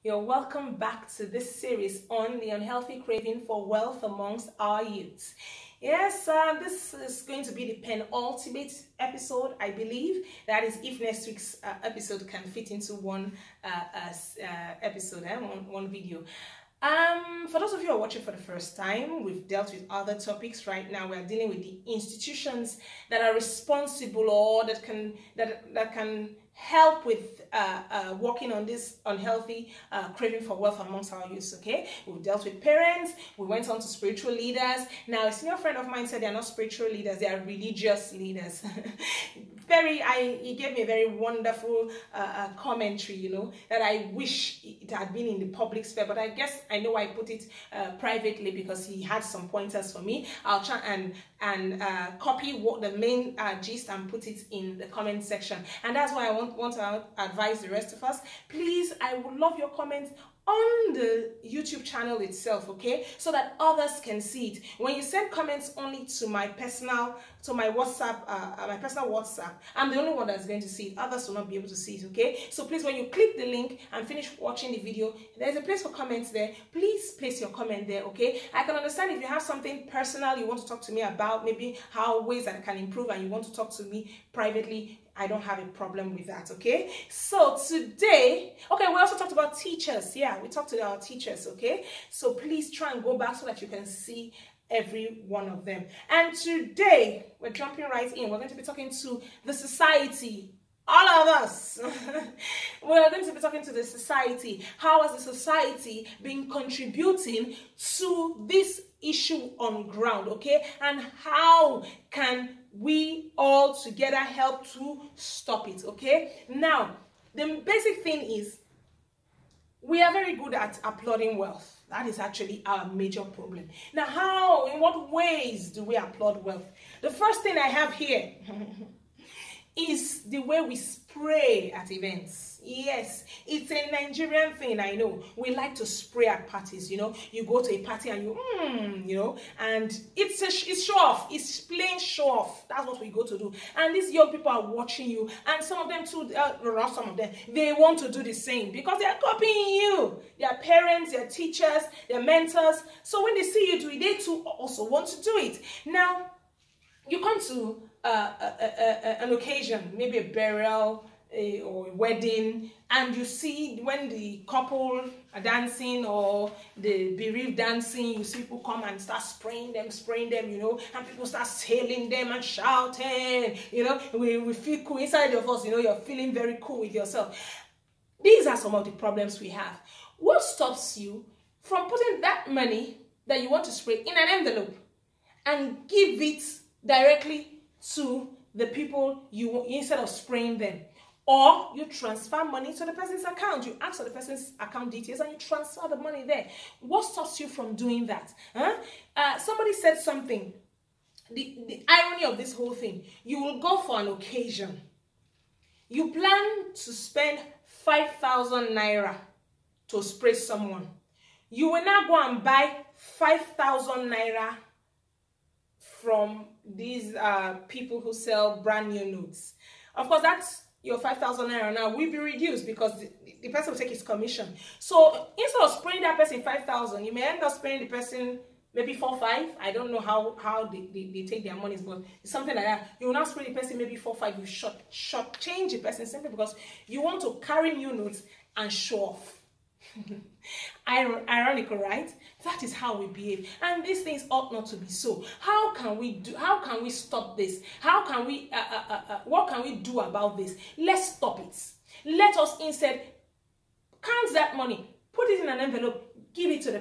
You're welcome back to this series on the unhealthy craving for wealth amongst our youths. Yes, this is going to be the penultimate episode, I believe. That is, if next week's episode can fit into one episode, one video. For those of you who are watching for the first time, we've dealt with other topics. Right now we're dealing with the institutions that are responsible or that can help with working on this unhealthy craving for wealth amongst our youth. Okay, we've dealt with parents, we went on to spiritual leaders. Now a senior friend of mine said they are not spiritual leaders, they are religious leaders. He gave me a very wonderful commentary, you know, that I wish it had been in the public sphere, but I guess I know I put it privately because he had some pointers for me. I'll try and copy what the main gist and put it in the comment section. And that's why I want to advise the rest of us. Please, I would love your comments on the YouTube channel itself, okay, so that others can see it. When you send comments only to my personal WhatsApp, I'm the only one that's going to see it. Others will not be able to see it, okay? So please, when you click the link and finish watching the video, there's a place for comments there. Please place your comment there, okay? I can understand if you have something personal you want to talk to me about, maybe how ways that I can improve, and you want to talk to me privately. I don't have a problem with that, okay? So today, okay, we also talked about teachers. Yeah, we talked to our teachers, okay? So please try and go back so that you can see every one of them. And today, we're jumping right in. We're going to be talking to the society. All of us. We're going to be talking to the society. How has the society been contributing to this issue on ground, okay? And how can we all together help to stop it, okay? Now, the basic thing is we are very good at applauding wealth. That is actually our major problem. Now, in what ways do we applaud wealth? The first thing I have here is the way we spray at events. Yes, it's a Nigerian thing, I know. We like to spray at parties, you know. You go to a party and you know, and it's show off. It's plain show off. That's what we go to do. And these young people are watching you, and some of them too, not some of them, they want to do the same because they are copying you. Their parents, their teachers, their mentors. So when they see you do it, they too also want to do it. Now, you come to an occasion, maybe a burial or a wedding, and you see when the couple are dancing or the bereaved dancing, you see people come and start spraying them, you know, and people start hailing them and shouting, you know, we feel cool inside of us, you know, you're feeling very cool with yourself. These are some of the problems we have. What stops you from putting that money that you want to spray in an envelope and give it directly to the people you instead of spraying them? Or you transfer money to the person's account. You ask for the person's account details and you transfer the money there. What stops you from doing that? Somebody said something. The irony of this whole thing. You will go for an occasion. You plan to spend 5,000 naira to spray someone. You will now go and buy 5,000 naira from these people who sell brand new notes. Of course, that's your 5,000 naira now will be reduced because the person will take his commission. So instead of spraying that person 5,000, you may end up spraying the person maybe 4-5. I don't know how they take their monies, but it's something like that. You will not spray the person maybe 4-5. You short change the person simply because you want to carry new notes and show off. Ironical, right? That is how we behave, and these things ought not to be so. How can we stop this? How can we what can we do about this? Let's stop it. Let us instead count that money, put it in an envelope, give it to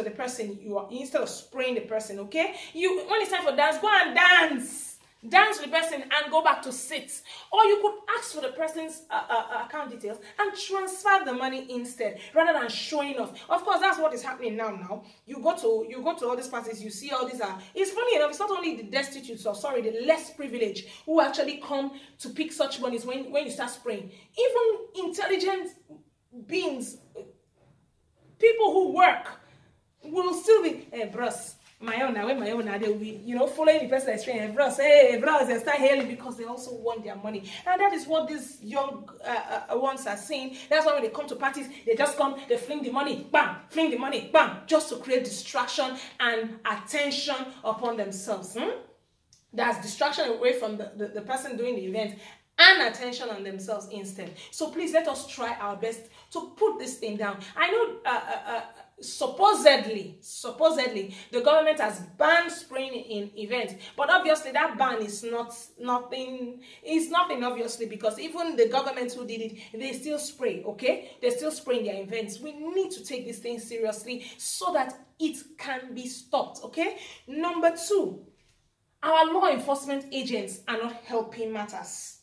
the person you are, instead of spraying the person, okay? When it's time for dance, go and dance with the person and go back to sit. Or you could ask for the person's account details and transfer the money instead, rather than showing off. Of course, that's what is happening now. You go to all these parties, you see all these it's funny enough, it's not only the destitute, the less privileged who actually come to pick such monies when you start spraying. Even intelligent beings, people who work, will still be, hey, bros, my own, they will be, following the person that's training. Bros, hey, bros, they start hailing because they also want their money. And that is what these young ones are saying. That's why when they come to parties, they just come, they fling the money, bam, fling the money, bam, just to create distraction and attention upon themselves. That's distraction away from the person doing the event and attention on themselves instead. So please let us try our best to put this thing down. I know supposedly the government has banned spraying in events, but obviously that ban is nothing obviously, because even the government who did it, they still spray. Okay, they still spray in their events. We need to take this thing seriously so that it can be stopped. Okay, number 2, our law enforcement agents are not helping matters,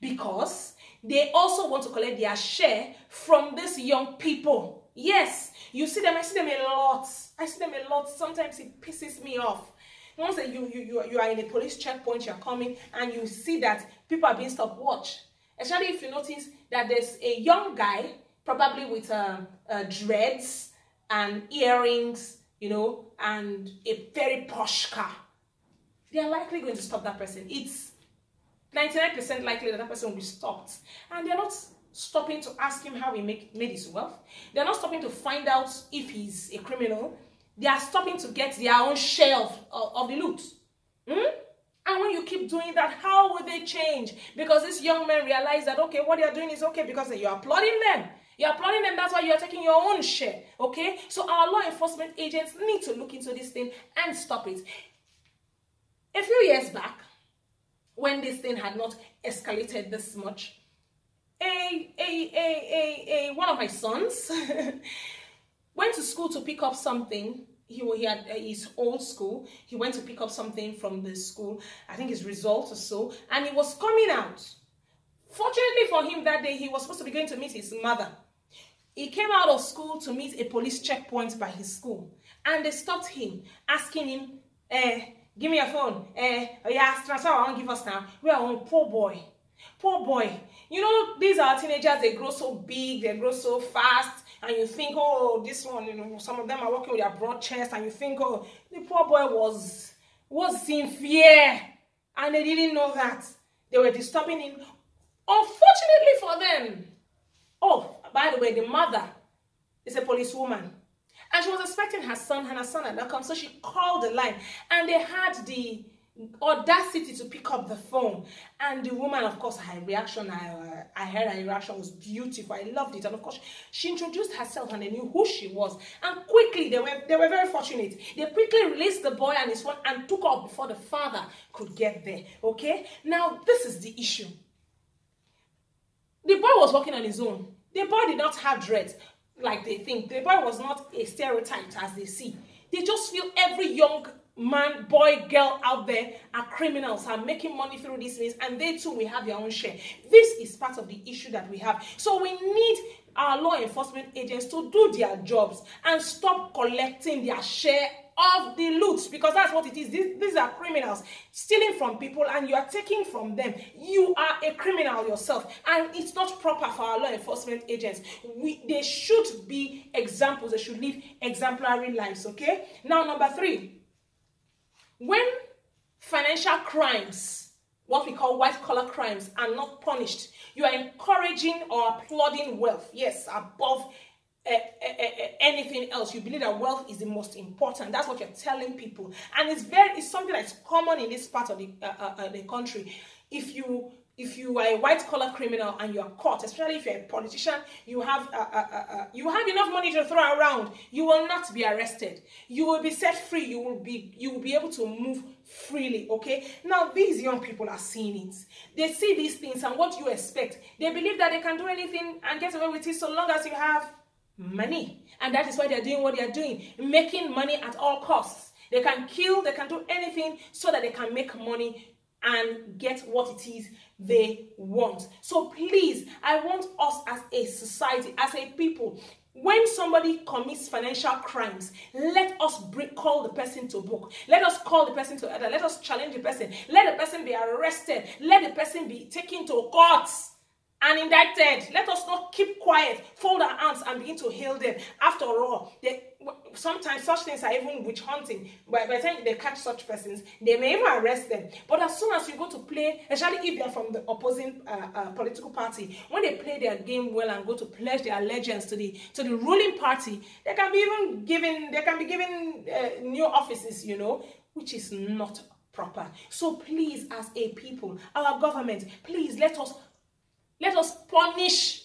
because they also want to collect their share from these young people. Yes, you see them. I see them a lot. Sometimes it pisses me off. Once you are in a police checkpoint, you're coming, and you see that people are being stopwatch. Especially if you notice that there's a young guy, probably with dreads and earrings, and a very posh car. They are likely going to stop that person. It's 99% likely that person will be stopped. And they're not stopping to ask him how he made his wealth. They're not stopping to find out if he's a criminal. They are stopping to get their own share of the loot. And when you keep doing that, how will they change? Because these young men realize that, okay, what they are doing is okay because you're applauding them. You're applauding them, that's why you're taking your own share. Okay? So our law enforcement agents need to look into this thing and stop it. A few years back, when this thing had not escalated this much, one of my sons went to school to pick up something. He had his old school. He went to pick up something from the school, I think his results or so, and he was coming out. Fortunately for him that day, he was supposed to be going to meet his mother. He came out of school to meet a police checkpoint by his school, and they stopped him, asking him, give me your phone. Yeah, transfer, I won't give us now. We are on poor boy. Poor boy. These are teenagers, they grow so big, they grow so fast, and you think, oh, this one, some of them are walking with their broad chest, and you think, oh, the poor boy was in fear, and they didn't know that. They were disturbing him. Unfortunately for them, oh, by the way, the mother is a policewoman. And she was expecting her son, and her son had not come. So she called the line, and they had the audacity to pick up the phone. And the woman, of course, her reaction, I heard her reaction was beautiful. I loved it. And of course, she introduced herself, and they knew who she was. And quickly, they were very fortunate. They quickly released the boy and his phone and took off before the father could get there. Okay? Now, this is the issue. The boy was walking on his own. The boy did not have dreads like they think. The boy was not a stereotype as they see. They just feel every young man, boy, girl out there are criminals, are making money through these means, and they too will have their own share. This is part of the issue that we have. So we need our law enforcement agents to do their jobs and stop collecting their share of the loot, because that's what it is. These are criminals stealing from people, and you are taking from them. You are a criminal yourself, and it's not proper for our law enforcement agents. They should be examples. They should live exemplary lives. Okay. Now, number 3, when financial crimes, what we call white-collar crimes, are not punished, you are encouraging or applauding wealth. Yes, above anything else. You believe that wealth is the most important. That's what you're telling people, and it's something that's common in this part of the country. If you are a white-collar criminal and you are caught, especially if you're a politician, you have enough money to throw around, you will not be arrested. You will be set free. You will be able to move freely. Okay. Now these young people are seeing it. They see these things, and what you expect? They believe that they can do anything and get away with it so long as you have money, and that is why they're doing what they're doing, making money at all costs. They can kill, they can do anything so that they can make money and get what it is they want. So please, I want us as a society, as a people, when somebody commits financial crimes, let us call the person to book. Let us call the person to order. Let us challenge the person. Let the person be arrested. Let the person be taken to court and indicted. Let us not keep quiet, fold our arms, and begin to hail them. After all, sometimes such things are even witch hunting. By the time they catch such persons, they may even arrest them. But as soon as you go to play, especially if they're from the opposing political party, when they play their game well and go to pledge their allegiance to the ruling party, they can be given new offices, you know, which is not proper. So please, as a people, our government, please let us punish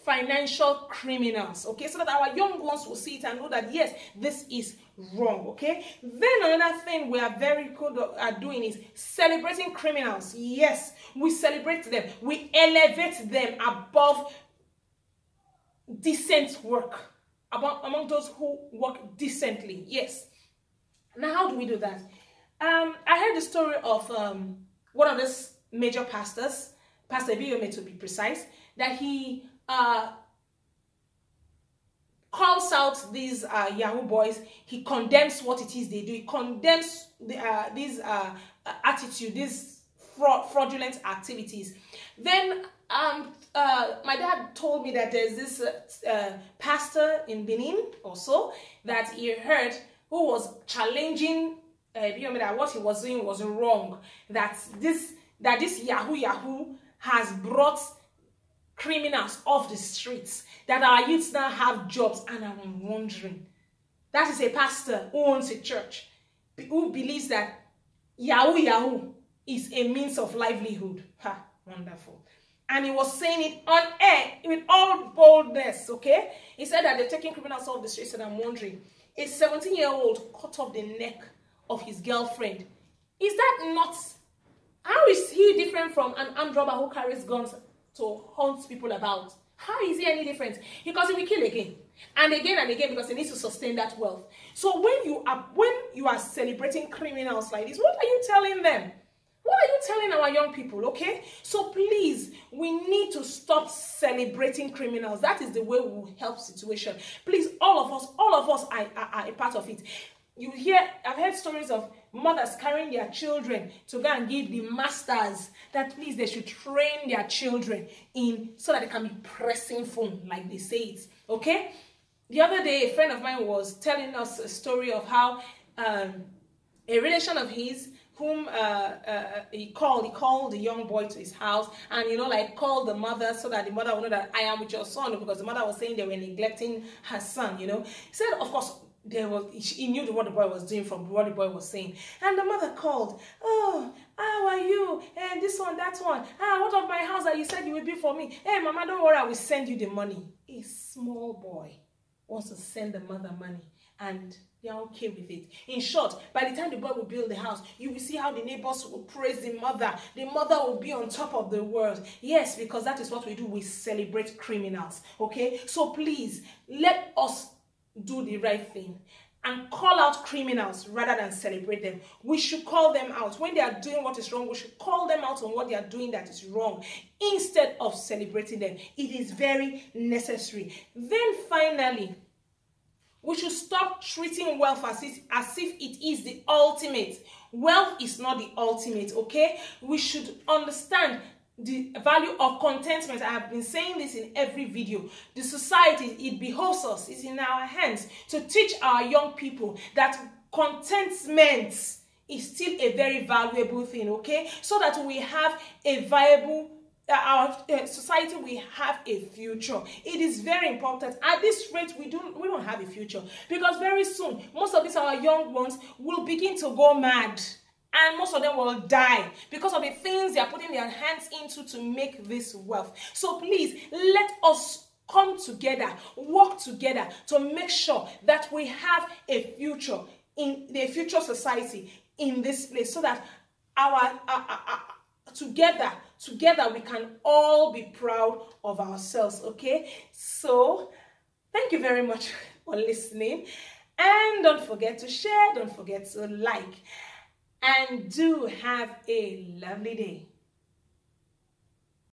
financial criminals, okay, so that our young ones will see it and know that yes, this is wrong, okay. Then another thing we are very good at doing is celebrating criminals. Yes, we celebrate them, we elevate them above decent work, among those who work decently. Yes. Now, how do we do that? I heard the story of one of these major pastors, Pastor Biome to be precise, that he calls out these Yahoo boys. He condemns what it is they do. He condemns these attitude, these fraudulent activities. Then my dad told me that there's this pastor in Benin also that he heard, who was challenging that what he was doing was wrong, that this Yahoo has brought criminals off the streets, that our youths now have jobs. And I'm wondering, that is a pastor who owns a church, who believes that Yahoo is a means of livelihood. Ha, wonderful. And he was saying it on air with all boldness, okay? He said that they're taking criminals off the streets, and I'm wondering, a 17-year-old cut off the neck of his girlfriend. Is that not... How is he different from an armed robber who carries guns to hunt people about? How is he any different? Because he will kill again and again and again, because he needs to sustain that wealth. So when you are celebrating criminals like this, what are you telling them? What are you telling our young people, okay? So please, we need to stop celebrating criminals. That is the way we will help situation. Please, all of us are a part of it. I've heard stories of mothers carrying their children to go and give the masters that please they should train their children in so that they can be pressing phone, like they say it, okay? The other day, a friend of mine was telling us a story of how a relation of his, whom he called the young boy to his house, and like called the mother so that the mother would know that I am with your son, because the mother was saying they were neglecting her son. He said, of course, he knew what the boy was doing from what the boy was saying. And the mother called, oh, how are you? And this one, that one. What of my house that you said you will be for me? Hey, mama, don't worry, I will send you the money. A small boy wants to send the mother money, and they are okay with it. In short, by the time the boy will build the house, you will see how the neighbors will praise the mother. The mother will be on top of the world. Yes, because that is what we do. We celebrate criminals, okay? So please, let us do the right thing and call out criminals rather than celebrate them. We should call them out. When they are doing what is wrong, we should call them out on what they are doing that is wrong instead of celebrating them. It is very necessary. Then finally, we should stop treating wealth as if it is the ultimate. Wealth is not the ultimate, okay? We should understand the value of contentment. I have been saying this in every video. The society, it behoves us, it's in our hands to teach our young people that contentment is still a very valuable thing, okay? So that we have a viable, our society, we have a future. It is very important. At this rate, we don't have a future, because very soon, most of these our young ones will begin to go mad. And most of them will die because of the things they are putting their hands into to make this wealth. So please, let us come together, work together to make sure that we have a future in the future society in this place, so that together we can all be proud of ourselves, okay? So thank you very much for listening, and don't forget to share, don't forget to like. And do have a lovely day.